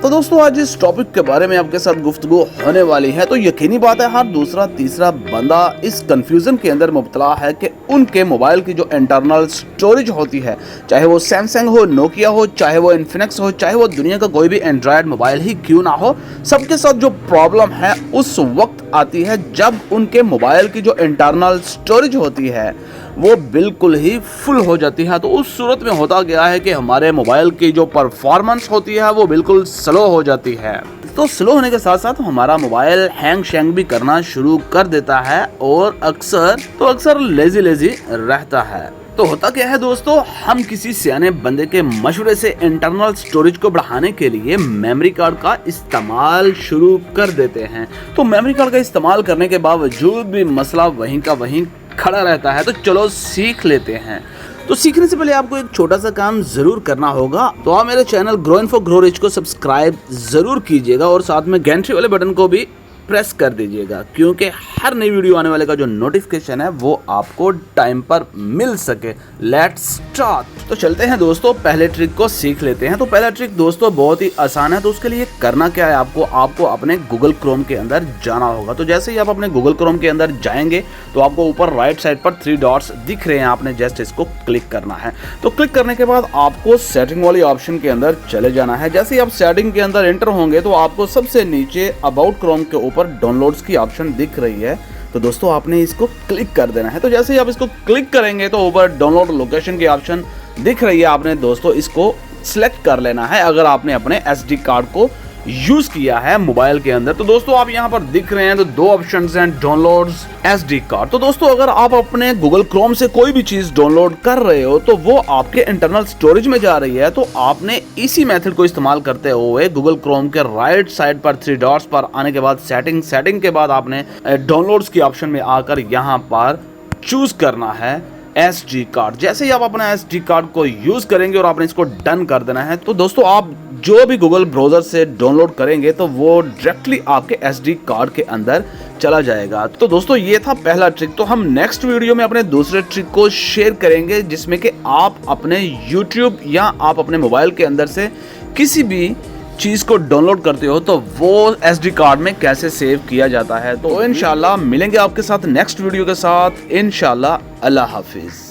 तो दोस्तों आज इस टॉपिक के बारे में आपके साथ गुफ्तगू होने वाली है। तो यकीनी बात है हर दूसरा तीसरा बंदा इस कंफ्यूजन के अंदर मुब्तला है कि उनके मोबाइल की जो इंटरनल स्टोरेज होती है, चाहे वो सैमसंग हो, नोकिया हो, चाहे वो इन्फिनिक्स हो, चाहे वो दुनिया का कोई भी एंड्रॉयड मोबाइल ही क्यों ना हो, सबके साथ जो प्रॉब्लम है उस वक्त आती है जब उनके मोबाइल की जो इंटरनल स्टोरेज होती है वो बिल्कुल ही फुल हो जाती है। तो उस सूरत में होता गया है कि हमारे मोबाइल की जो परफॉर्मेंस होती है वो बिल्कुल स्लो हो जाती है। तो स्लो होने के साथ साथ हमारा मोबाइल हैंग शैंग भी करना शुरू कर देता है और अक्सर लेजी रहता है। तो होता क्या है दोस्तों, हम किसी सियाने बंदे के मशवरे से इंटरनल स्टोरेज को बढ़ाने के लिए मेमोरी कार्ड का इस्तेमाल शुरू कर देते हैं। तो मेमोरी कार्ड का इस्तेमाल करने के बावजूद भी मसला वहीं का वहीं खड़ा रहता है। तो चलो सीख लेते हैं। तो सीखने से पहले आपको एक छोटा सा काम जरूर करना होगा। तो आप मेरे channel grow info grow rich को सब्सक्राइब जरूर कीजिएगा और साथ में घंटी वाले बटन को भी प्रेस कर दीजिएगा, क्योंकि हर नई वीडियो आने वाले का जो नोटिफिकेशन है वो आपको टाइम पर मिल सके। Let's start. तो चलते हैं दोस्तों, पहले ट्रिक को सीख लेते हैं। तो पहला ट्रिक दोस्तों बहुत ही आसान है। तो उसके लिए करना क्या है, आपको अपने गूगल क्रोम के अंदर जाना होगा। तो जैसे ही आप अपने गूगल क्रोम के अंदर जाएंगे तो आपको ऊपर राइट साइड पर 3 डॉट्स दिख रहे हैं, आपने जस्ट इसको क्लिक करना है। तो क्लिक करने के बाद आपको सेटिंग वाली ऑप्शन के अंदर चले जाना है। जैसे ही आप सेटिंग के अंदर एंटर होंगे तो आपको सबसे नीचे अबाउट क्रोम के ऊपर डाउनलोड्स की ऑप्शन दिख रही है। तो दोस्तों आपने इसको क्लिक कर देना है। तो जैसे ही आप इसको क्लिक करेंगे तो ऊपर डाउनलोड लोकेशन की ऑप्शन दिख रही है, आपने दोस्तों इसको सिलेक्ट कर लेना है अगर आपने अपने SD कार्ड को यूज किया है मोबाइल के अंदर। तो दोस्तों आप यहाँ पर दिख रहे हैं तो 2 ऑप्शंस हैं, डाउनलोड्स, SD कार्ड। तो दोस्तों अगर आप अपने गूगल क्रोम से कोई भी चीज डाउनलोड कर रहे हो तो वो आपके इंटरनल स्टोरेज में जा रही है, तो आपने इसी मेथड को इस्तेमाल करते हुए गूगल क्रोम के राइट साइड पर 3 डॉट्स पर आने के बाद सेटिंग के बाद आपने डाउनलोड्स की ऑप्शन में आकर यहाँ पर चूज करना है SD कार्ड। जैसे ही आप अपना SD कार्ड को यूज करेंगे और आपने इसको डन कर देना है, तो दोस्तों आप जो भी गूगल ब्राउजर से डाउनलोड करेंगे तो वो डायरेक्टली आपके SD कार्ड के अंदर चला जाएगा। तो दोस्तों ये था पहला ट्रिक। तो हम नेक्स्ट वीडियो में अपने दूसरे ट्रिक को शेयर करेंगे, जिसमें कि आप अपने YouTube या आप अपने मोबाइल के अंदर से किसी भी चीज को डाउनलोड करते हो तो वो SD कार्ड में कैसे सेव किया जाता है। तो इंशाल्लाह मिलेंगे आपके साथ नेक्स्ट वीडियो के साथ। इंशाल्लाह, अल्लाह हाफिज।